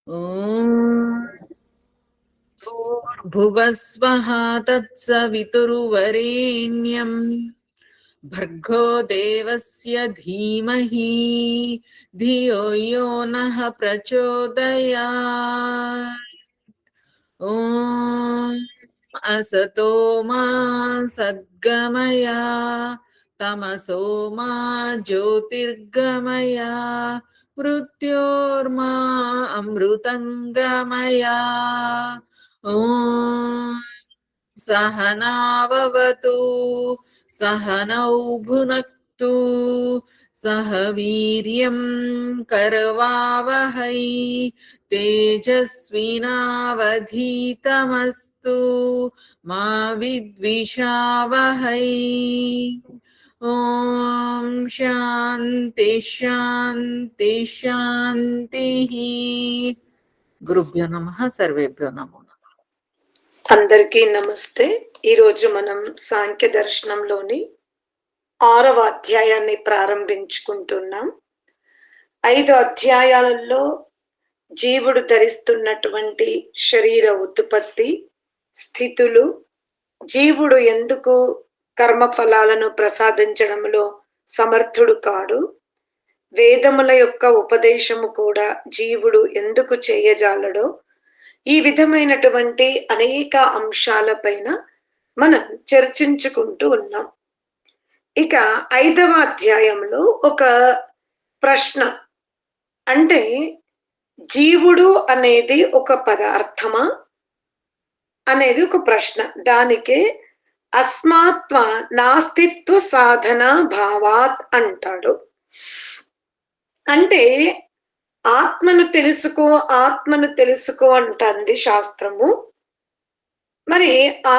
ఓం భూర్భువస్వః తత్సవితుర్వరేణ్యం భర్గో దేవస్య ధీమహి ధియో యో నః ప్రచోదయాత్. ఓం అసతో మా సద్గమయ తమసో మా జ్యోతిర్గమయ మృత్యోర్మా అమృతంగమయ. ఓం సహనావవతు సహనౌ భునక్తు సహ వీర్యం కరవావహై తేజస్వినావధీతమస్తు మా విద్విషావహై. ఓం శాంతి శాంతి శాంతి. గురుభ్యో నమః. సర్వేభ్యో నమో నమః. అందరికీ నమస్తే. ఈరోజు మనం సాంఖ్య దర్శనంలోని 6వ అధ్యాయాన్ని ప్రారంభించుకుంటున్నాం. 5 అధ్యాయాలలో జీవుడు ధరిస్తున్నటువంటి శరీర ఉత్పత్తి, స్థితులు, జీవుడు ఎందుకు కర్మఫలాలను ప్రసాదించడంలో సమర్థుడు కాడు, వేదముల యొక్క ఉపదేశము కూడా జీవుడు ఎందుకు చేయజాలడో, ఈ విధమైనటువంటి అనేక అంశాలపైన మనం చర్చించుకుంటూ ఉన్నాం. ఇక 5వ అధ్యాయంలో ఒక ప్రశ్న, అంటే జీవుడు అనేది ఒక పదార్థమా అనేది ఒక ప్రశ్న. దానికే అస్మాత్వ నాస్తిత్వ సాధన భావాత్ అంటాడు. అంటే ఆత్మను తెలుసుకో, ఆత్మను తెలుసుకో అంటుంది శాస్త్రము. మరి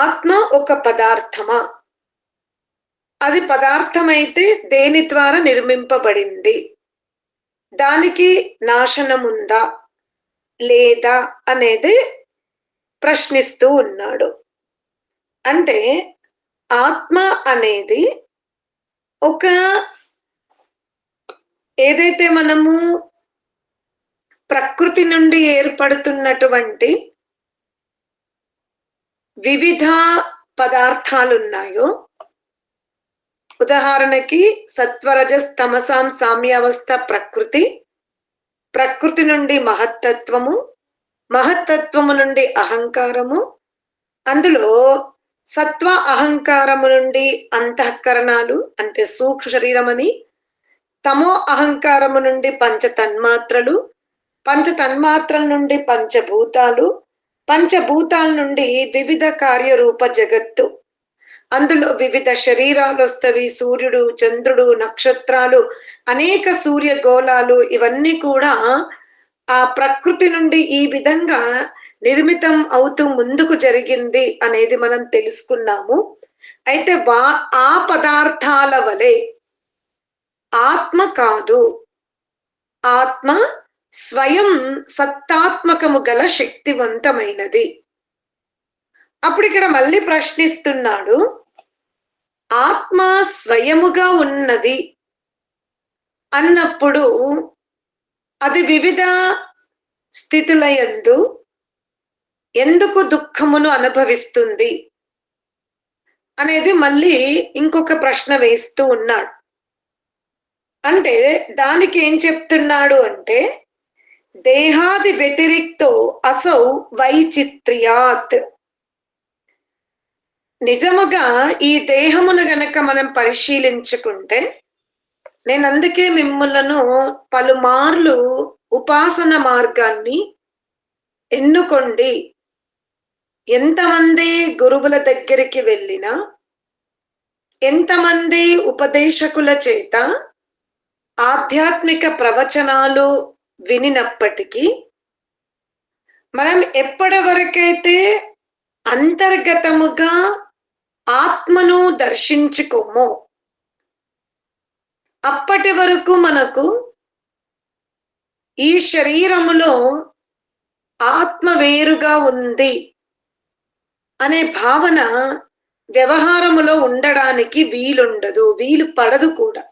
ఆత్మ ఒక పదార్థమా? అది పదార్థమైతే దేని ద్వారా నిర్మింపబడింది? దానికి నాశనముందా లేదా అనేది ప్రశ్నిస్తూ ఉన్నాడు. అంటే ఆత్మ అనేది ఒక, ఏదైతే మనము ప్రకృతి నుండి ఏర్పడుతున్నటువంటి వివిధ పదార్థాలు ఉన్నాయో, ఉదాహరణకి సత్వరజస్ తమసాం సామ్యావస్థ ప్రకృతి, ప్రకృతి నుండి మహత్తత్వము, మహత్తత్వము నుండి అహంకారము, అందులో సత్వ అహంకారము నుండి అంతఃకరణాలు అంటే సూక్ష్మ శరీరమని, తమో అహంకారము నుండి పంచ తన్మాత్రలు, పంచ తన్మాత్రల నుండి పంచభూతాలు, పంచభూతాల నుండి వివిధ కార్యరూప జగత్తు, అందులో వివిధ శరీరాలు వస్తవి, సూర్యుడు, చంద్రుడు, నక్షత్రాలు, అనేక సూర్యగోళాలు, ఇవన్నీ కూడా ఆ ప్రకృతి నుండి ఈ విధంగా నిర్మితం అవుతూ ముందుకు జరిగింది అనేది మనం తెలుసుకున్నాము. అయితే ఆ పదార్థాల వలె ఆత్మ కాదు. ఆత్మ స్వయం సత్తాత్మకము గల శక్తివంతమైనది. అప్పుడు ఇక్కడ మళ్ళీ ప్రశ్నిస్తున్నాడు, ఆత్మ స్వయముగా ఉన్నది అన్నప్పుడు అది వివిధ స్థితుల యందు ఎందుకు దుఃఖమును అనుభవిస్తుంది అనేది మళ్ళీ ఇంకొక ప్రశ్న వేస్తూ ఉన్నాడు. అంటే దానికి ఏం చెప్తున్నాడు అంటే, దేహాది వ్యతిరిక్తో అసౌ వైచిత్ర్యాత్. నిజముగా ఈ దేహమును గనక మనం పరిశీలించుకుంటే, నేను అందుకే మిమ్మలను పలుమార్లు ఉపాసన మార్గాన్ని ఎన్నుకోండి, ఎంతమంది గురువుల దగ్గరికి వెళ్ళినా, ఎంతమంది ఉపదేశకుల చేత ఆధ్యాత్మిక ప్రవచనాలు వినినప్పటికీ మనం ఎప్పటి వరకైతే అంతర్గతముగా ఆత్మను దర్శించుకోమో అప్పటి వరకు మనకు ఈ శరీరములో ఆత్మ వేరుగా ఉంది అనే భావన వ్యవహారములో ఉండడానికి వీలుండదు, వీలు పడదు కూడా.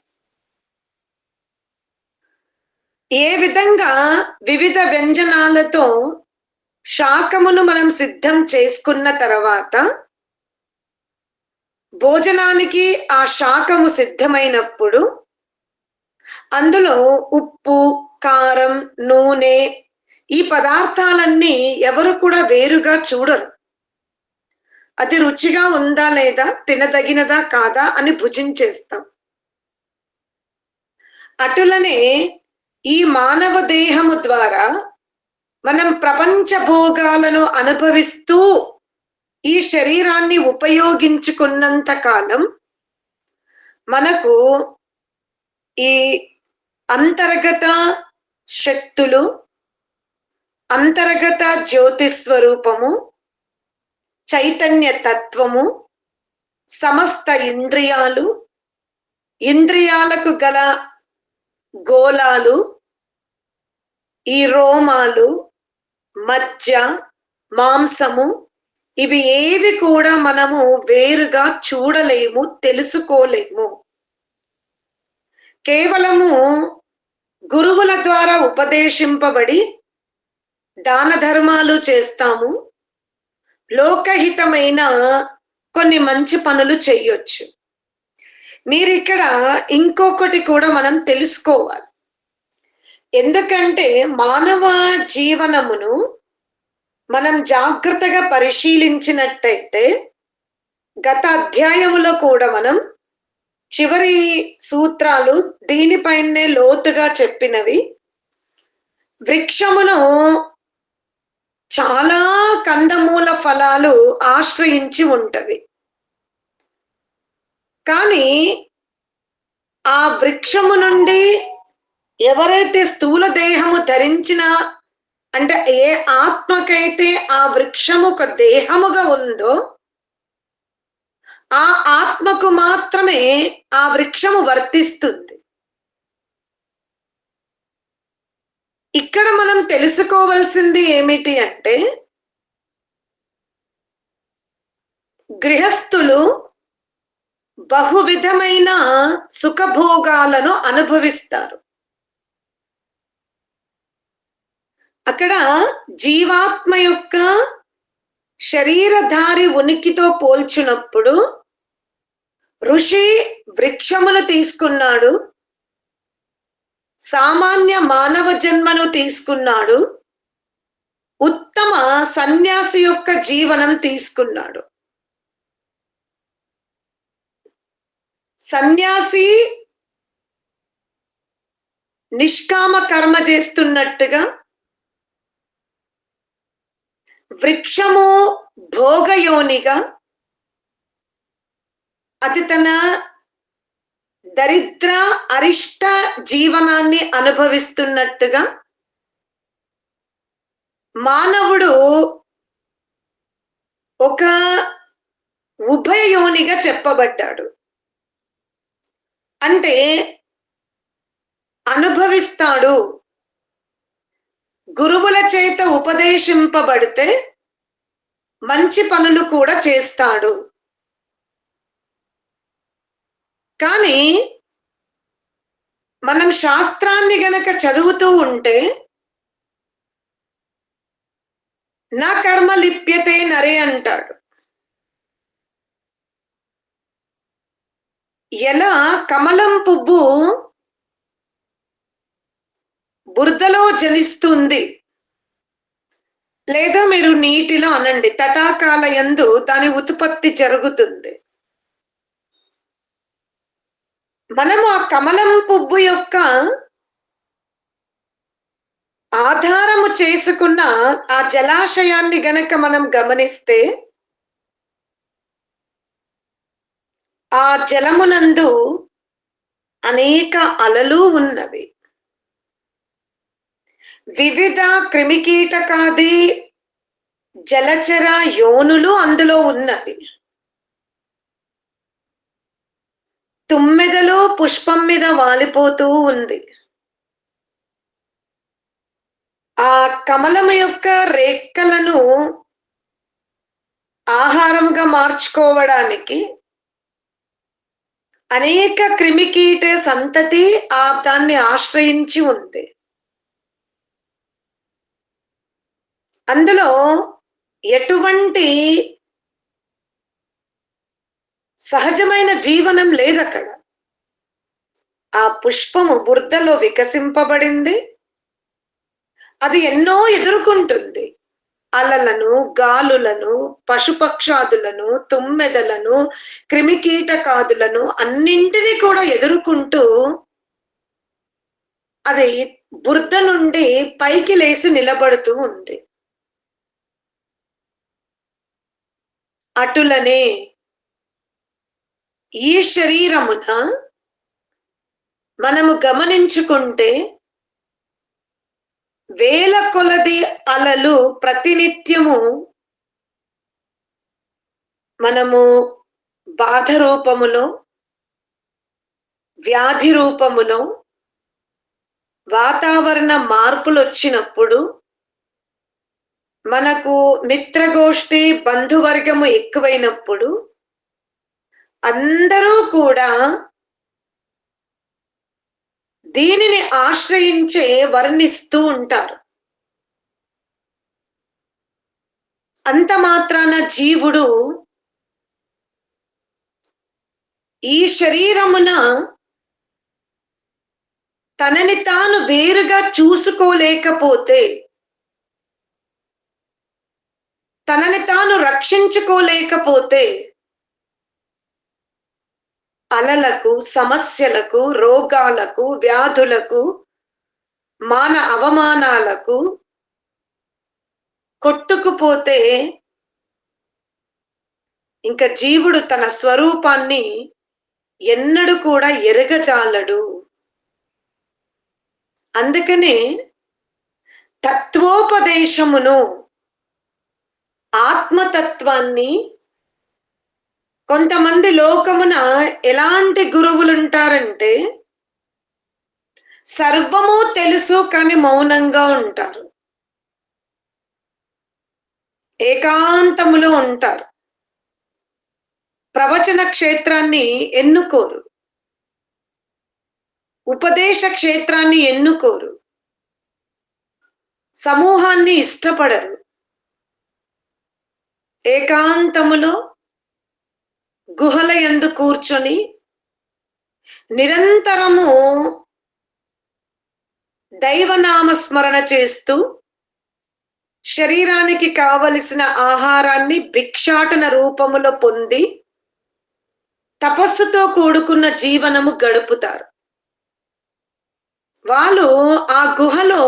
ఏ విధంగా వివిధ వ్యంజనాలతో శాకమును మనం సిద్ధం చేసుకున్న తర్వాత భోజనానికి ఆ శాకము సిద్ధమైనప్పుడు అందులో ఉప్పు, కారం, నూనె ఈ పదార్థాలన్నీ ఎవరు కూడా వేరుగా చూడరు. అది రుచిగా ఉందా లేదా, తినదగినదా కాదా అని భుజించేస్తాం. అటులనే ఈ మానవ దేహము ద్వారా మనం ప్రపంచ భోగాలను అనుభవిస్తూ ఈ శరీరాన్ని ఉపయోగించుకున్నంత కాలం మనకు ఈ అంతర్గత శక్తులు, అంతర్గత జ్యోతి స్వరూపము, చైతన్య తత్వము, సమస్త ఇంద్రియాలు, ఇంద్రియాలకు గల గోళాలు, ఈ రోమాలు, మజ్జ, మాంసము, ఇవి ఏవి కూడా మనము వేరుగా చూడలేము, తెలుసుకోలేము. కేవలము గురువుల ద్వారా ఉపదేశింపబడి దాన ధర్మాలు చేస్తాము, లోకహితమైన కొన్ని మంచి పనులు చెయ్యొచ్చు. మీరిక్కడ ఇంకొకటి కూడా మనం తెలుసుకోవాలి. ఎందుకంటే మానవ జీవనమును మనం జాగ్రత్తగా పరిశీలించినట్టయితే గత అధ్యాయములో కూడా మనం చివరి సూత్రాలు దీనిపైనే లోతుగా చెప్పినవి. వృక్షమును చాలా కందమూల ఫలాలు ఆశ్రయించి ఉంటవి. కానీ ఆ వృక్షము నుండి ఎవరైతే స్థూల దేహము ధరించిన, అంటే ఏ ఆత్మకైతే ఆ వృక్షము ఒక దేహముగా ఉందో ఆ ఆత్మకు మాత్రమే ఆ వృక్షము వర్తిస్తుంది. ఇక్కడ మనం తెలుసుకోవాల్సింది ఏమిటి అంటే, గృహస్థులు బహువిధమైన సుఖభోగాలను అనుభవిస్తారు. అక్కడ జీవాత్మ యొక్క శరీరధారి ఉనికితో పోల్చినప్పుడు ఋషి వృక్షమును తీసుకున్నాడు, సామాన్య మానవ జన్మను తీసుకున్నాడు, ఉత్తమ సన్యాసి యొక్క జీవనం తీసుకున్నాడు. సన్యాసి నిష్కామ కర్మ చేస్తున్నట్టుగా, వృక్షము భోగయోనిగా, అది తన దరిద్ర అరిష్ట జీవనాన్ని అనుభవిస్తున్నట్టుగా మానవుడు ఒక ఉభయయోనిగా చెప్పబడ్డాడు. అంటే అనుభవిస్తాడు, గురువుల చేత ఉపదేశింపబడితే మంచి పనులు కూడా చేస్తాడు. కానీ మనం శాస్త్రాన్ని గనక చదువుతూ ఉంటే నా కర్మ లిప్యతే నరే అంటాడు. ఎలా కమలం పువ్వు బురదలో జనిస్తుంది, లేదా మీరు నీటిలో అనండి, తటాకాల యందు దాని ఉత్పత్తి జరుగుతుంది. మనము ఆ కమలం పువ్వు యొక్క ఆధారము చేసుకున్న ఆ జలాశయాన్ని గనక మనం గమనిస్తే ఆ జలమునందు అనేక అలలు ఉన్నవి. వివిధ క్రిమికీటకాది జలచర యోనులు అందులో ఉన్నవి. తుమ్మెదలో పుష్పం మీద వాలిపోతూ ఉంది. ఆ కమలము యొక్క రేక్కలను ఆహారముగా మార్చుకోవడానికి అనేక క్రిమికీట సంతతి దాన్ని ఆశ్రయించి ఉంది. అందులో ఎటువంటి సహజమైన జీవనం లేదక్కడ. ఆ పుష్పము బురదలో వికసింపబడింది. అది ఎన్నో ఎదుర్కొంటుంది. అలలను, గాలులను, పశుపక్షాదులను, తుమ్మెదలను, క్రిమికీటకాదులను అన్నింటినీ కూడా ఎదుర్కొంటూ అది బురద నుండి పైకి లేసి నిలబడుతూ ఉంది. అటులనే ఈ శరీరమున మనము గమనించుకుంటే వేల కొలది అలలు ప్రతినిత్యము మనము బాధ రూపములో, వ్యాధి రూపములో, వాతావరణ మార్పులు వచ్చినప్పుడు, మనకు మిత్రగోష్ఠి బంధువర్గము ఎక్కువైనప్పుడు అందరూ కూడా దీనిని ఆశ్రయించే వర్ణిస్తూ ఉంటారు. అంత మాత్రాన జీవుడు ఈ శరీరమున తనని తాను వేరుగా చూసుకోలేకపోతే, తనని తాను రక్షించుకోలేకపోతే అలలకు, సమస్యలకు, రోగాలకు, వ్యాధులకు, మాన అవమానాలకు కొట్టుకుపోతే ఇంకా జీవుడు తన స్వరూపాన్ని ఎన్నడూ కూడా ఎరగజాలడు. అందుకనే తత్వోపదేశమును, ఆత్మతత్వాన్ని కొంతమంది లోకమున ఎలాంటి గురువులు ఉంటారంటే సర్వము తెలుసు కానీ మౌనంగా ఉంటారు, ఏకాంతములో ఉంటారు, ప్రవచన క్షేత్రాన్ని ఎన్నుకోరు, ఉపదేశ క్షేత్రాన్ని ఎన్నుకోరు, సమూహాన్ని ఇష్టపడరు. ఏకాంతములో గుహల యందు కూర్చొని నిరంతరము దైవనామస్మరణ చేస్తూ శరీరానికి కావలసిన ఆహారాన్ని భిక్షాటన రూపములో పొంది తపస్సుతో కూడుకున్న జీవనము గడుపుతారు. వాళ్ళు ఆ గుహలో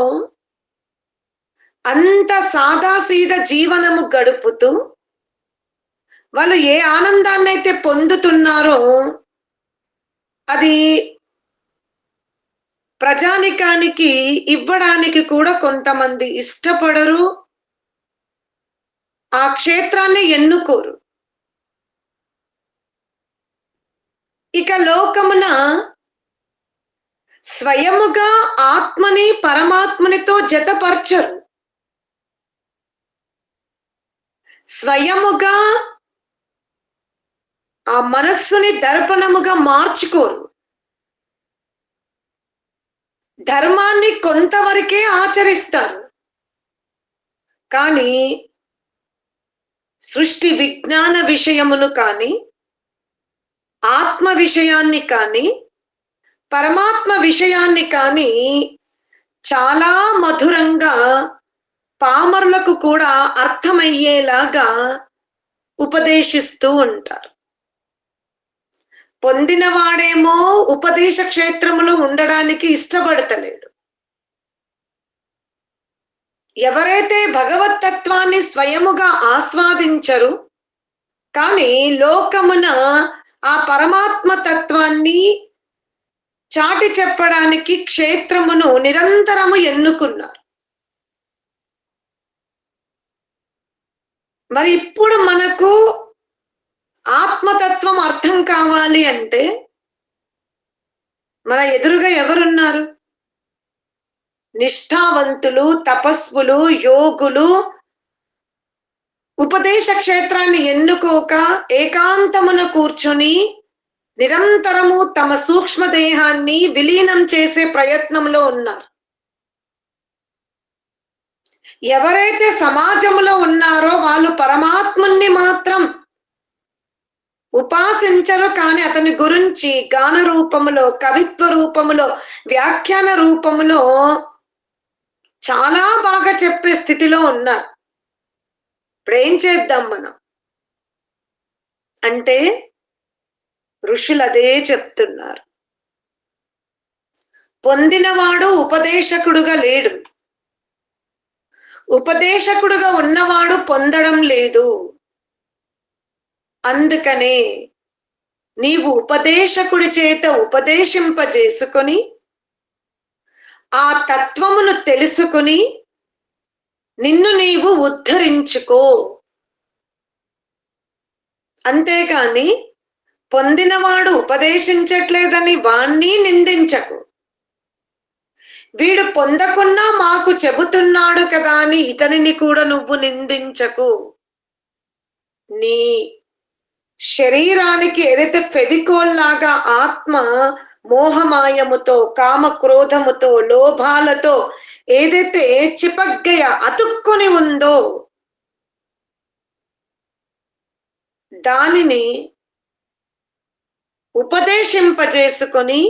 అంత సాదాసీద జీవనము గడుపుతూ వాళ్ళు ఏ ఆనందాన్నైతే పొందుతున్నారో అది ప్రజానికానికి ఇవ్వడానికి కూడా కొంతమంది ఇష్టపడరు, ఆ క్షేత్రాన్ని ఎన్నుకోరు. ఇక లోకమున స్వయముగా ఆత్మని పరమాత్మనితో జతపరచరు, స్వయముగా ఆ మనస్సుని దర్పణముగా మార్చుకోరు. ధర్మాన్ని కొంతవరకే ఆచరిస్తారు, కానీ సృష్టి విజ్ఞాన విషయమును కానీ, ఆత్మ విషయాన్ని కానీ, పరమాత్మ విషయాన్ని కానీ చాలా మధురంగా పామరులకు కూడా అర్థమయ్యేలాగా ఉపదేశిస్తూ ఉంటారు. పొందినవాడేమో ఉపదేశ క్షేత్రములో ఉండడానికి ఇష్టపడతలేడు. ఎవరైతే భగవత్తత్వాన్ని స్వయముగా ఆస్వాదించరు కానీ లోకమున ఆ పరమాత్మ తత్వాన్ని చాటి చెప్పడానికి క్షేత్రమును నిరంతరము ఎన్నుకున్నారు. మరి ఇప్పుడు మనకు ఆత్మతత్వం అర్థం కావాలి అంటే మన ఎదురుగా ఎవరున్నారు? నిష్ఠావంతులు, తపస్వులు, యోగులు ఉపదేశ క్షేత్రాన్ని ఎన్నుకోక ఏకాంతమున కూర్చొని నిరంతరము తమ సూక్ష్మదేహాన్ని విలీనం చేసే ప్రయత్నంలో ఉన్నారు. ఎవరైతే సమాజంలో ఉన్నారో వాళ్ళు పరమాత్ముణ్ణి మాత్రం ఉపాసించరు, కానీ అతని గురించి గాన రూపములో, కవిత్వ రూపములో, వ్యాఖ్యాన రూపములో చాలా బాగా చెప్పే స్థితిలో ఉన్నారు. ఇప్పుడు ఏం చేద్దాం మనం అంటే, ఋషులు అదే చెప్తున్నారు. పొందినవాడు ఉపదేశకుడుగా లేడు, ఉపదేశకుడుగా ఉన్నవాడు పొందడం లేదు. అందుకనే నీవు ఉపదేశకుడి చేత ఉపదేశింపజేసుకొని ఆ తత్వమును తెలుసుకుని నిన్ను నీవు ఉద్ధరించుకో. అంతేకాని పొందినవాడు ఉపదేశించట్లేదని వాణ్ణి నిందించకు. వీడు పొందకున్నా మాకు చెబుతున్నాడు కదా అని ఇతనిని కూడా నువ్వు నిందించకు. నీ శరీరానికి ఏదైతే ఫెవికోల్ లాగా ఆత్మ మోహమాయముతో, కామ క్రోధముతో, లోభాలతో ఏదైతే చిపగ్గయ అతుక్కొని ఉందో దానిని ఉపదేశింపజేసుకొని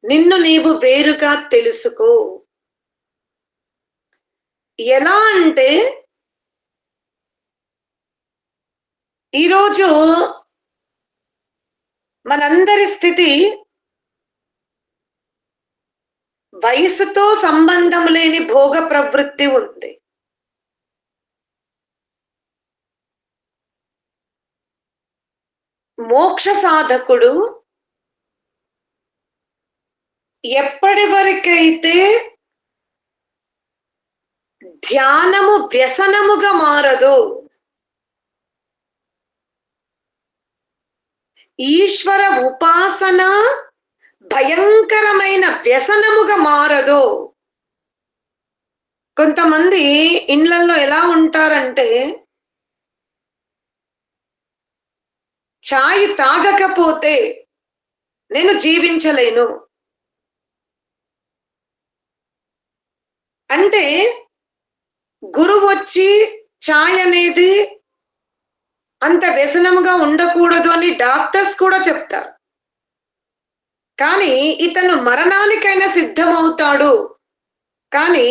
నిన్ను నీవు వేరుగా తెలుసుకో. ఎలా అంటే, ఈరోజు మనందరి స్థితి వయసుతో సంబంధం లేని భోగ ప్రవృత్తి ఉంది. మోక్ష సాధకుడు ఎప్పటి వరకైతే ధ్యానము వ్యసనముగా మారదు, ఈశ్వర ఉపాసన భయంకరమైన వ్యసనముగా మారదు. కొంతమంది ఇళ్లలో ఎలా ఉంటారంటే, చాయ్ తాగకపోతే నేను జీవించలేను అంటే, గురువు వచ్చి చాయ్ అనేది అంత వ్యసనముగా ఉండకూడదు అని డాక్టర్స్ కూడా చెప్తారు. కానీ ఇతను మరణానికైనా సిద్ధమవుతాడు, కానీ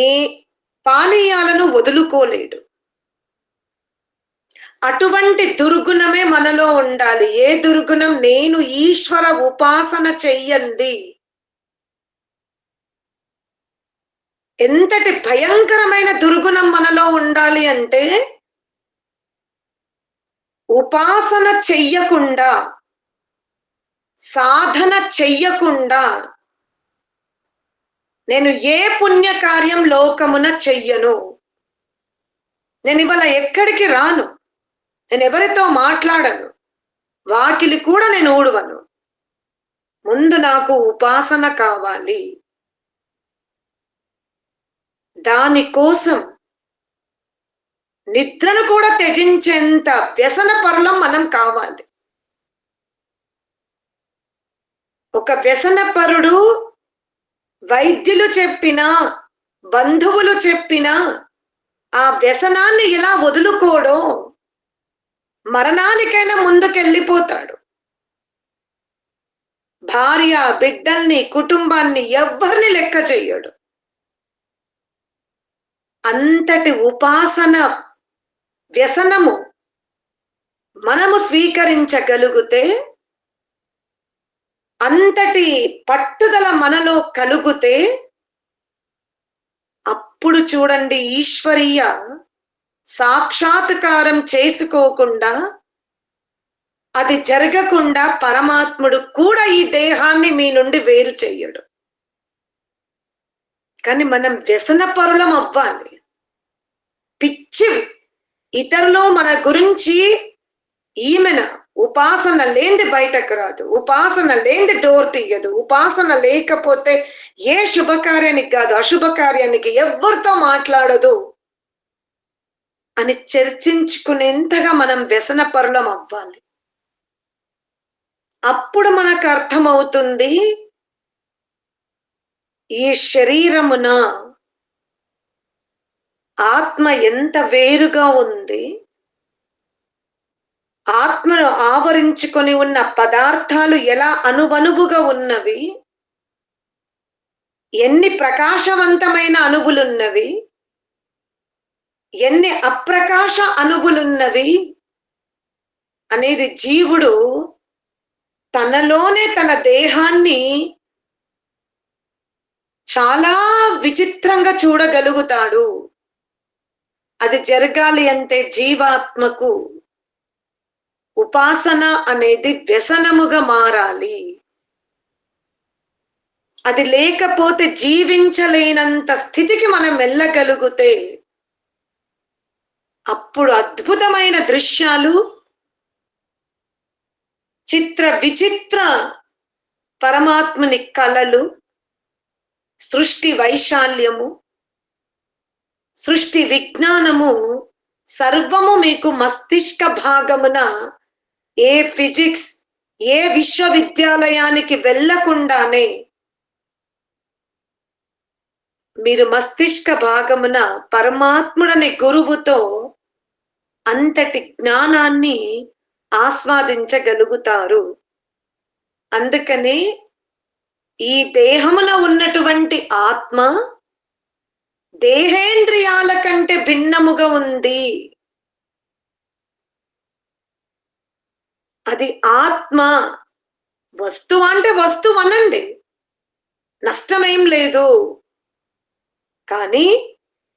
పానీయాలను వదులుకోలేడు. అటువంటి దుర్గుణమే మనలో ఉండాలి. ఏ దుర్గుణం? నేను ఈశ్వర ఉపాసన చెయ్యండి. ఎంతటి భయంకరమైన దుర్గుణం మనలో ఉండాలి అంటే, ఉపాసన చెయ్యకుండా, సాధన చెయ్యకుండా నేను ఏ పుణ్యకార్యం లోకమున చెయ్యను. నేను ఇవాళ ఎక్కడికి రాను, నేను ఎవరితో మాట్లాడను, వాకిలి కూడా నేను ఊడవను. ముందు నాకు ఉపాసన కావాలి. దానికోసం నిద్రను కూడా త్యజించేంత వ్యసన పరులం మనం కావాలి. ఒక వ్యసన పరుడు వైద్యులు చెప్పినా, బంధువులు చెప్పినా ఆ వ్యసనాన్ని ఎలా వదులుకోడో మరణానికైనా ముందుకెళ్ళిపోతాడు. భార్య, బిడ్డల్ని, కుటుంబాన్ని ఎవ్వరిని లెక్క చెయ్యడు. అంతటి ఉపాసన వ్యసనము మనము స్వీకరించగలిగితే, అంతటి పట్టుదల మనలో కలిగితే, అప్పుడు చూడండి, ఈశ్వరీయ సాక్షాత్కారం చేసుకోకుండా, అది జరగకుండా పరమాత్ముడు కూడా ఈ దేహాన్ని మీ నుండి వేరు చెయ్యడు. కానీ మనం వ్యసన పరులం అవ్వాలి. పిచ్చి ఇతరులు మన గురించి, ఈమెన ఉపాసన లేనిది బయటకు రాదు, ఉపాసన లేనిది డోర్ తీయదు, ఉపాసన లేకపోతే ఏ శుభకార్యానికి కాదు అశుభకార్యానికి ఎవరితో మాట్లాడదు అని చర్చించుకునేంతగా మనం వ్యసన పరులం అవ్వాలి. అప్పుడు మనకు అర్థమవుతుంది, ఈ శరీరమున ఆత్మ ఎంత వేరుగా ఉంది, ఆత్మను ఆవరించుకొని ఉన్న పదార్థాలు ఎలా అనువనువుగా ఉన్నవి, ఎన్ని ప్రకాశవంతమైన అణువులున్నవి, ఎన్ని అప్రకాశ అణువులున్నవి అనేది జీవుడు తనలోనే తన దేహాన్ని చాలా విచిత్రంగా చూడగలుగుతాడు. అది జరగాలి అంటే జీవాత్మకు ఉపాసన అనేది వ్యసనముగా మారాలి. అది లేకపోతే జీవించలేనంత స్థితికి మనం వెళ్ళగలిగితే అప్పుడు అద్భుతమైన దృశ్యాలు, చిత్ర విచిత్ర పరమాత్మని కళలు, సృష్టి వైశాల్యము, సృష్టి విజ్ఞానము సర్వము మీకు మస్తిష్క భాగమున ఏ ఫిజిక్స్, ఏ విశ్వవిద్యాలయానికి వెళ్ళకుండానే మీరు మస్తిష్క భాగమున పరమాత్ముడని గురువుతో అంతటి జ్ఞానాన్ని ఆస్వాదించగలుగుతారు. అందుకనే ఈ దేహమున ఉన్నటువంటి ఆత్మ దేహేంద్రియాల కంటే భిన్నముగా ఉంది. అది ఆత్మ. వస్తువు అంటే వస్తువు అనండి, నష్టమేం లేదు. కానీ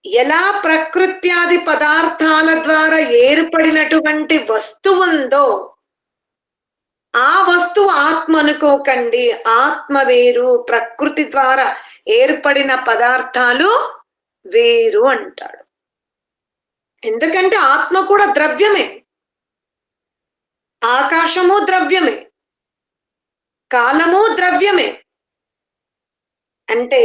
ఎలా ప్రకృత్యాది పదార్థాల ద్వారా ఏర్పడినటువంటి వస్తువు ఉందో ఆ వస్తువు ఆత్మ అనుకోకండి. ఆత్మ వేరు, ప్రకృతి ద్వారా ఏర్పడిన పదార్థాలు వేరు అంటాడు. ఎందుకంటే ఆత్మ కూడా ద్రవ్యమే, ఆకాశము ద్రవ్యమే, కాలము ద్రవ్యమే. అంటే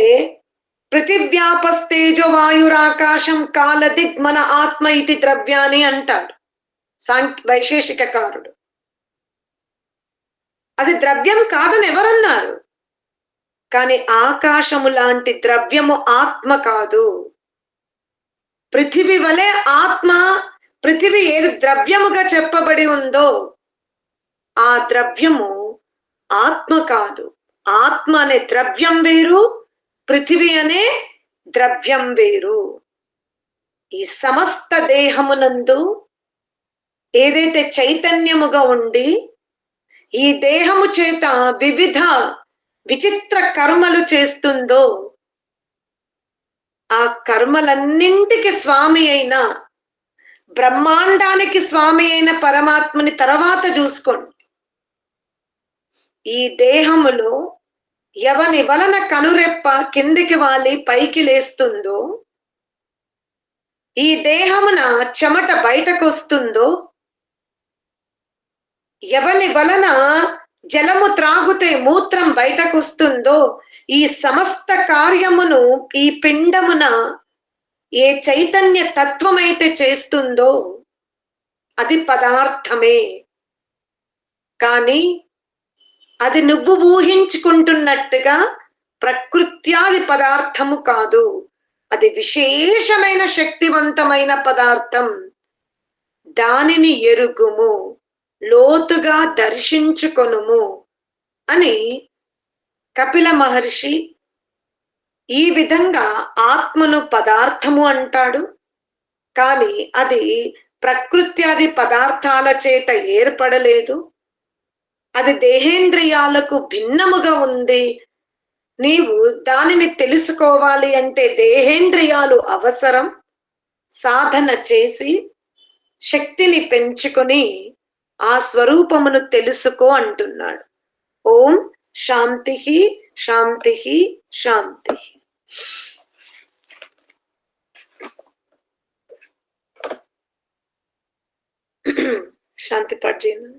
పృథివ్యాపస్తేజో వాయురాకాశం కాల దిగ్మన ఆత్మ ఇది ద్రవ్యాన్ని అంటాడు వైశేషికకారుడు. అది ద్రవ్యం కాదని ఎవరన్నారు? కానీ ఆకాశము లాంటి ద్రవ్యము ఆత్మ కాదు. పృథివీ వలె ఆత్మ, పృథివీ ఏది ద్రవ్యముగా చెప్పబడి ఉందో ఆ ద్రవ్యము ఆత్మ కాదు. ఆత్మ అనే ద్రవ్యం వేరు, పృథివీ అనే ద్రవ్యం వేరు. ఈ సమస్త దేహమునందు ఏదైతే చైతన్యముగా ఉండి ఈ దేహము చేత వివిధ విచిత్ర కర్మలు చేస్తుందో ఆ కర్మలన్నింటికి స్వామి అయిన, బ్రహ్మాండానికి స్వామి అయిన పరమాత్మని తర్వాత చూసుకోండి. ఈ దేహములో ఎవని వలన కనురెప్ప కిందికి వాలి పైకి లేస్తుందో, ఈ దేహమున చెమట బయటకు వస్తుందో, ఎవని వలన జలము త్రాగుతే మూత్రం బయటకు వస్తుందో, ఈ సమస్త కార్యమును ఈ పిండమున ఏ చైతన్య తత్వమైతే చేస్తుందో అది పదార్థమే. కానీ అది నువ్వు ఊహించుకుంటున్నట్టుగా ప్రకృత్యాది పదార్థము కాదు. అది విశేషమైన శక్తివంతమైన పదార్థం. దానిని ఎరుగుము, లోతుగా దర్శించుకొనుము అని కపిల మహర్షి ఈ విధంగా ఆత్మను పదార్థము అంటాడు. కానీ అది ప్రకృత్యాది పదార్థాల చేత ఏర్పడలేదు. అది దేహేంద్రియాలకు భిన్నముగా ఉంది. నీవు దానిని తెలుసుకోవాలి అంటే దేహేంద్రియాలు అవసరం. సాధన చేసి శక్తిని పెంచుకొని ఆ స్వరూపమును తెలుసుకో అంటున్నాడు. ఓం శాంతి శాంతి శాంతి. శాంతి పాఠ చేయను.